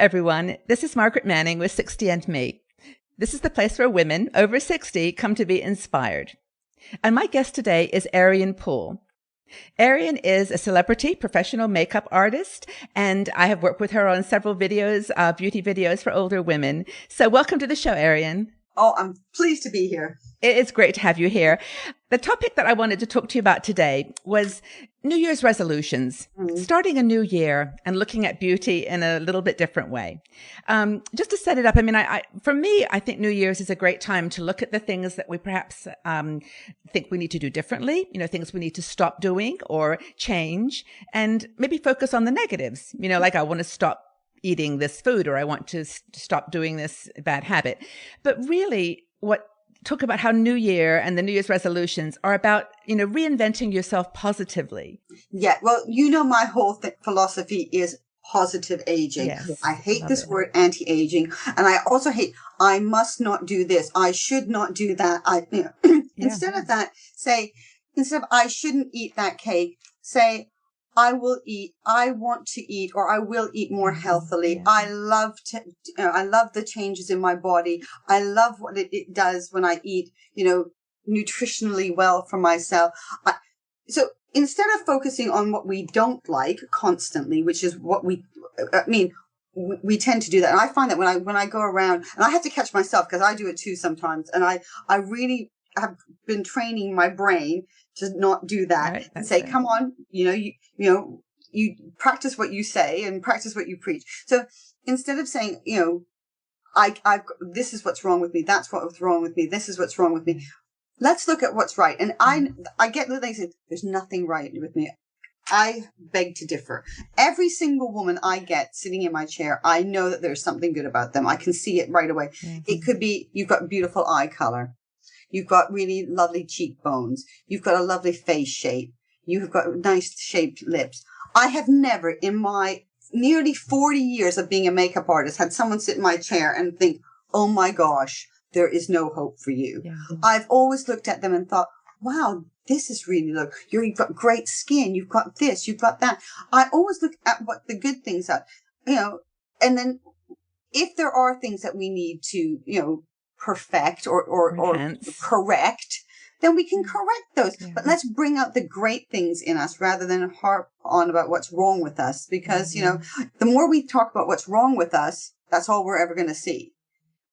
everyone. This is Margaret Manning with 60 and Me. This is the place where women over 60 come to be inspired. And my guest today is Ariane Poole. Ariane is a celebrity professional makeup artist, and I have worked with her on several videos, beauty videos for older women. So welcome to the show, Ariane. Oh, I'm pleased to be here. It is great to have you here. The topic that I wanted to talk to you about today was New Year's resolutions, starting a new year and looking at beauty in a little bit different way. Just to set it up, I mean, for me, I think New Year's is a great time to look at the things that we perhaps think we need to do differently, things we need to stop doing or change, and maybe focus on the negatives, like I want to stop eating this food, or I want to stop doing this bad habit. But really, talk about how New Year and the New Year's resolutions are about, reinventing yourself positively. Yeah. Well, my whole philosophy is positive aging. Yes, I hate this word anti-aging. And I also hate, I must not do this. I should not do that. Instead of that, instead of I shouldn't eat that cake, say, I want to eat, or I will eat more healthily. Yeah. I love the changes in my body. I love what it does when I eat, nutritionally well for myself. So instead of focusing on what we don't like constantly, which is what we tend to do that. And I find that when I go around, and I have to catch myself because I do it too sometimes. And I really have been training my brain to not do that, right, and say, right. Come on, you practice what you say and practice what you preach. So instead of saying, this is what's wrong with me. That's what's wrong with me. This is what's wrong with me. Let's look at what's right. And I get the thing, there's nothing right with me. I beg to differ. Every single woman I get sitting in my chair, I know that there's something good about them. I can see it right away. Mm-hmm. It could be, you've got beautiful eye color. You've got really lovely cheekbones. You've got a lovely face shape. You've got nice shaped lips. I have never in my nearly 40 years of being a makeup artist had someone sit in my chair and think, oh my gosh, there is no hope for you. Yeah. I've always looked at them and thought, wow, this is really you've got great skin. You've got this, you've got that. I always look at what the good things are, and then if there are things that we need to, perfect or correct, then we can correct those. Yeah. But let's bring out the great things in us rather than harp on about what's wrong with us. Because, the more we talk about what's wrong with us, that's all we're ever going to see.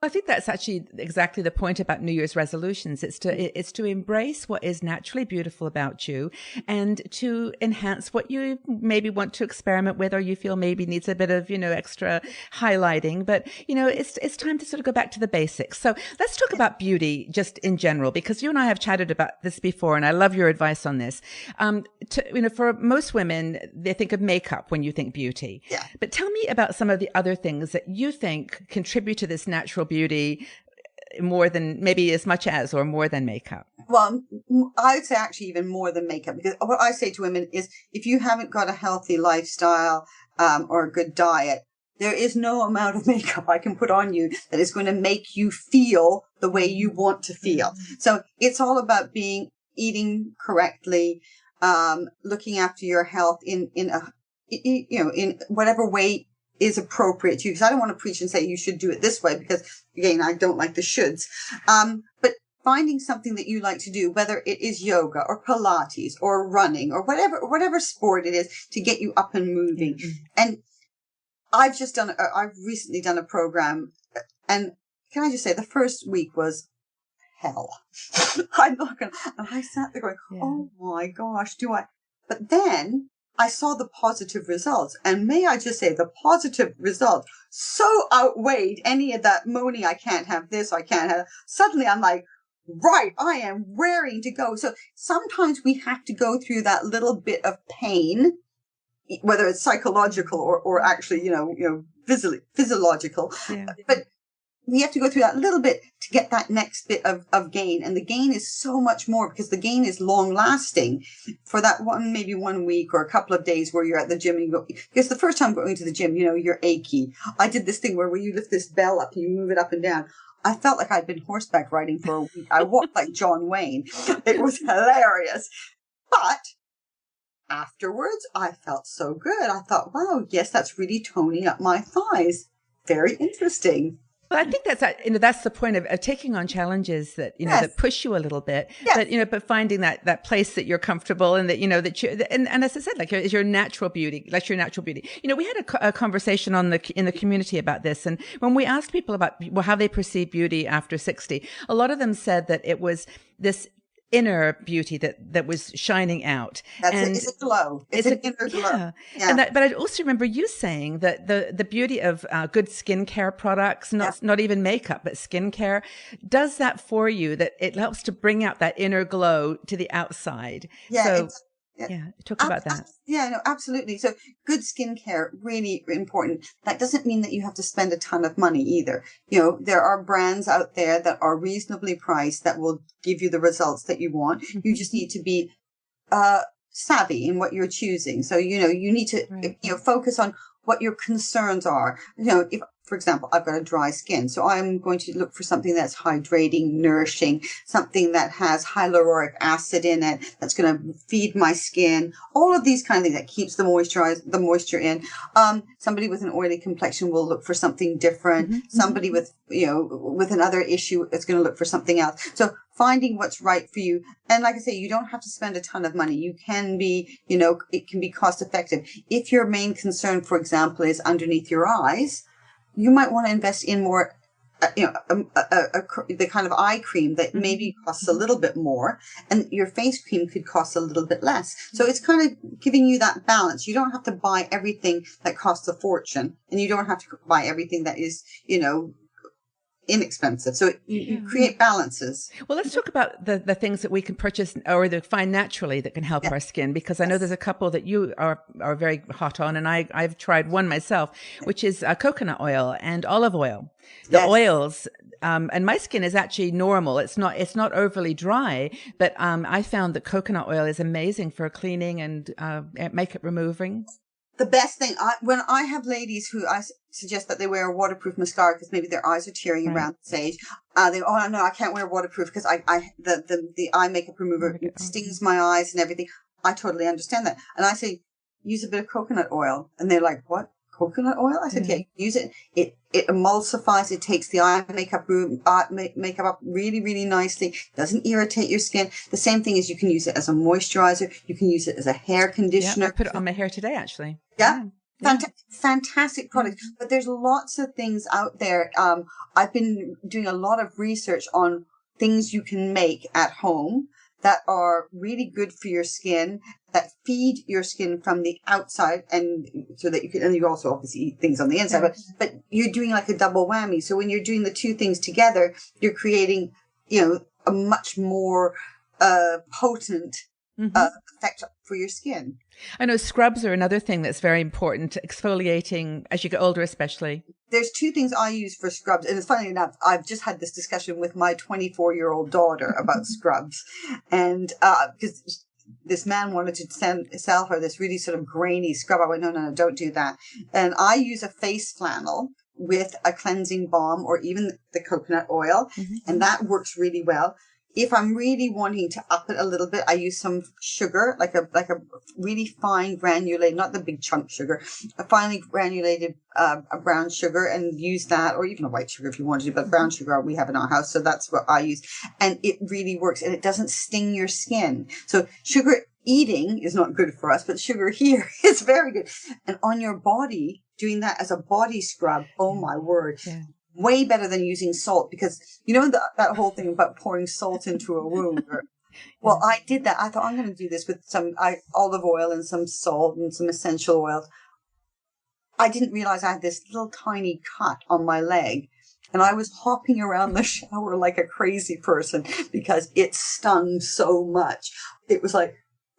I think that's actually exactly the point about New Year's resolutions. It's to embrace what is naturally beautiful about you and to enhance what you maybe want to experiment with, or you feel maybe needs a bit of, extra highlighting. But, it's time to sort of go back to the basics. So let's talk about beauty just in general, because you and I have chatted about this before, and I love your advice on this. For most women, they think of makeup when you think beauty. Yeah. But tell me about some of the other things that you think contribute to this natural beauty more than, maybe as much as or more than makeup. Well, I would say actually even more than makeup, because what I say to women is if you haven't got a healthy lifestyle or a good diet, there is no amount of makeup I can put on you that is going to make you feel the way you want to feel. So it's all about eating correctly, looking after your health in whatever way is appropriate to you, because I don't want to preach and say you should do it this way, because again, I don't like the shoulds. But finding something that you like to do, whether it is yoga or Pilates or running or whatever sport it is, to get you up and moving. Mm-hmm. And I've recently done a program, and can I just say the first week was hell. I'm not gonna, and I sat there going, oh my gosh, but then I saw the positive results, and may I just say the positive results so outweighed any of that moaning, I can't have this, I can't have that. Suddenly I'm like, right, I am raring to go. So sometimes we have to go through that little bit of pain, whether it's psychological or actually, physiological. Yeah. But we have to go through that little bit to get that next bit of gain. And the gain is so much more, because the gain is long lasting for that maybe 1 week or a couple of days where you're at the gym and you go, because the first time going to the gym, you're achy. I did this thing where you lift this bell up and you move it up and down. I felt like I'd been horseback riding for a week. I walked like John Wayne. It was hilarious. But afterwards, I felt so good. I thought, wow, yes, that's really toning up my thighs. very interesting. Well, I think that's the point of taking on challenges that, Yes. that push you a little bit, Yes. but finding that place that you're comfortable and that, that you, and as I said, like is your natural beauty, like your natural beauty. We had a conversation in the community about this. And when we asked people about how they perceive beauty after 60, a lot of them said that it was this inner beauty that was shining out. That's it. It's a glow. It's an inner glow. Yeah. But I also remember you saying that the beauty of good skincare products, not even makeup, but skincare, does that for you, that it helps to bring out that inner glow to the outside. Yeah. Talk about that. Yeah, no, absolutely. So good skincare, really important. That doesn't mean that you have to spend a ton of money either. There are brands out there that are reasonably priced that will give you the results that you want. Mm-hmm. You just need to be savvy in what you're choosing. So, you need to focus on what your concerns are. If, for example, I've got a dry skin, so I'm going to look for something that's hydrating, nourishing, something that has hyaluronic acid in it, that's going to feed my skin, all of these kind of things that keeps the moisture in. Somebody with an oily complexion will look for something different. Mm-hmm. Somebody with another issue is going to look for something else. So finding what's right for you. And like I say, you don't have to spend a ton of money. You can be, it can be cost effective. If your main concern, for example, is underneath your eyes, you might want to invest in more, the kind of eye cream that maybe costs a little bit more, and your face cream could cost a little bit less. So it's kind of giving you that balance. You don't have to buy everything that costs a fortune, and you don't have to buy everything that is, inexpensive. So you create balances. Well, let's talk about the things that we can purchase or that find naturally that can help our skin, because I know there's a couple that you are very hot on, and I've tried one myself, which is coconut oil and olive oil. The oils, and my skin is actually normal. It's not overly dry, but I found that coconut oil is amazing for cleaning and makeup removing. The best thing, when I have ladies who I suggest that they wear a waterproof mascara because maybe their eyes are tearing around this age, no, I can't wear waterproof because the eye makeup remover stings my eyes and everything. I totally understand that. And I say, use a bit of coconut oil. And they're like, what? Coconut oil? I said, yeah, use it. It emulsifies. It takes the eye makeup up really, really nicely. Doesn't irritate your skin. The same thing is you can use it as a moisturizer. You can use it as a hair conditioner. I put it on my hair today, actually. Yeah. Fantastic product. But there's lots of things out there. I've been doing a lot of research on things you can make at home that are really good for your skin, that feed your skin from the outside, and so that and you also obviously eat things on the inside, but you're doing like a double whammy. So when you're doing the two things together, you're creating, a much more potent effect for your skin. I know scrubs are another thing that's very important, exfoliating as you get older, especially. There's two things I use for scrubs. And it's funny enough, I've just had this discussion with my 24-year-old daughter about scrubs. And because this man wanted to sell her this really sort of grainy scrub. I went, no, don't do that. And I use a face flannel with a cleansing balm or even the coconut oil. Mm-hmm. And that works really well. If I'm really wanting to up it a little bit, I use some sugar, like a really fine granulated, not the big chunk sugar, a finely granulated a brown sugar, and use that, or even a white sugar if you want to, but brown sugar we have in our house, so that's what I use. And it really works, and it doesn't sting your skin. So sugar eating is not good for us, but sugar here is very good. And on your body, doing that as a body scrub, oh my word. Yeah. Way better than using salt, because that whole thing about pouring salt into a wound. Well, I did that. I thought I'm going to do this with some olive oil and some salt and some essential oils. I didn't realize I had this little tiny cut on my leg, and I was hopping around the shower like a crazy person because it stung so much. It was like,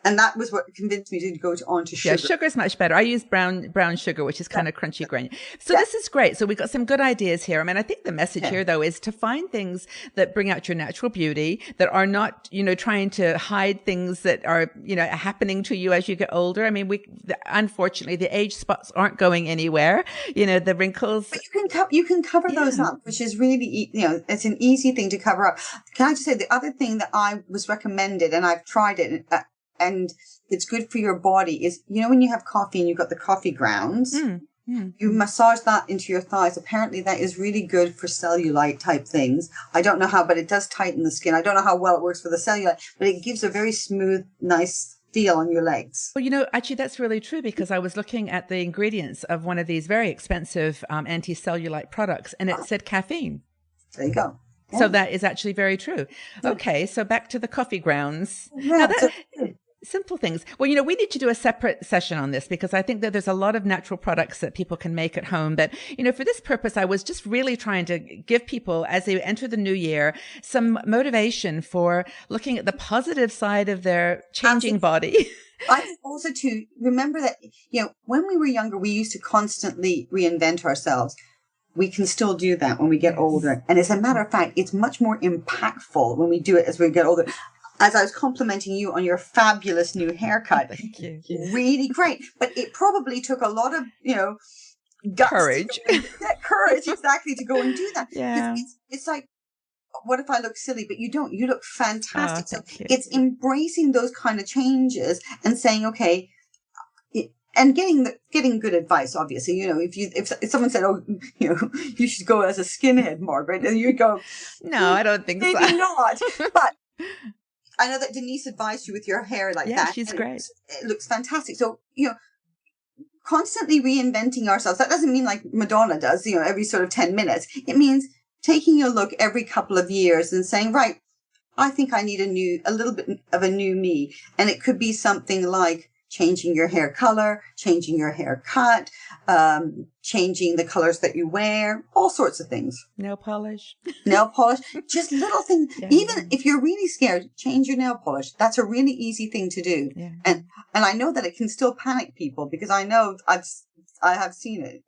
and that was what convinced me to go on to sugar. Yeah, sugar is much better. I use brown sugar, which is kind of crunchy granular. So this is great. So we got some good ideas here. I mean, I think the message here, though, is to find things that bring out your natural beauty, that are not, trying to hide things that are, happening to you as you get older. I mean, unfortunately, the age spots aren't going anywhere. The wrinkles. But you can cover those up, which is really, it's an easy thing to cover up. Can I just say the other thing that I was recommended, and I've tried it, and it's good for your body, is, when you have coffee and you've got the coffee grounds, You massage that into your thighs. Apparently that is really good for cellulite type things. I don't know how, but it does tighten the skin. I don't know how well it works for the cellulite, but it gives a very smooth, nice feel on your legs. Well, actually, that's really true, because I was looking at the ingredients of one of these very expensive anti-cellulite products, and it said caffeine. There you go. Yeah. So that is actually very true. Okay, so back to the coffee grounds. Yeah, simple things. Well, we need to do a separate session on this, because I think that there's a lot of natural products that people can make at home that, for this purpose, I was just really trying to give people, as they enter the new year, some motivation for looking at the positive side of their changing body. I think also to remember that, when we were younger, we used to constantly reinvent ourselves. We can still do that when we get older. And as a matter of fact, it's much more impactful when we do it as we get older. As I was complimenting you on your fabulous new haircut. Thank you. Really great. But it probably took a lot of, guts. Courage. Courage, exactly, to go and do that. Yeah. It's like, what if I look silly? But you don't. You look fantastic. So it's embracing those kind of changes and saying, okay, and getting good advice, obviously. If someone said, "Oh, you should go as a skinhead, Margaret," and you go, "No, I don't think so." Maybe not. But I know that Denise advised you with your hair like that. Yeah, she's great. It looks fantastic. So constantly reinventing ourselves. That doesn't mean like Madonna does. Every sort of 10 minutes. It means taking a look every couple of years and saying, right, I think I need a little bit of a new me, and it could be something like changing your hair color, changing your hair cut, changing the colors that you wear, all sorts of things. Nail polish, just little things. Yeah. Even if you're really scared, change your nail polish. That's a really easy thing to do. Yeah. And I know that it can still panic people, because I know I have seen it,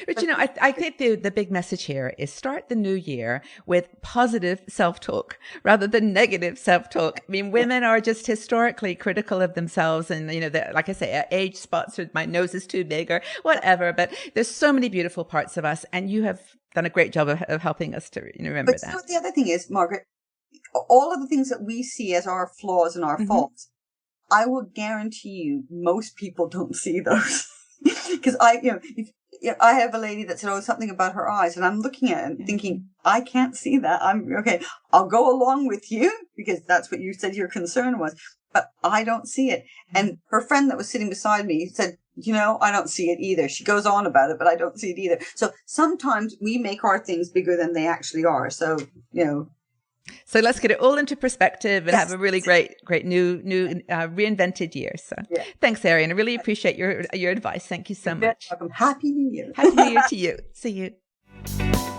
But I think the big message here is start the new year with positive self-talk rather than negative self-talk. I mean, women are just historically critical of themselves, and like I say, age spots, or my nose is too big, or whatever. But there's so many beautiful parts of us, and you have done a great job of helping us to remember that. But the other thing is, Margaret, all of the things that we see as our flaws and our faults, I will guarantee you, most people don't see those. Because I have a lady that said, something about her eyes, and I'm looking at it and thinking, I can't see that. I'm okay. I'll go along with you because that's what you said your concern was, but I don't see it. And her friend that was sitting beside me said, I don't see it either. She goes on about it, but I don't see it either. So sometimes we make our things bigger than they actually are. So, So let's get it all into perspective and have a really great new reinvented year. So Thanks, Ariane. I really appreciate your advice. Thank you so much. Welcome. Happy New Year. Happy New Year to you. See you.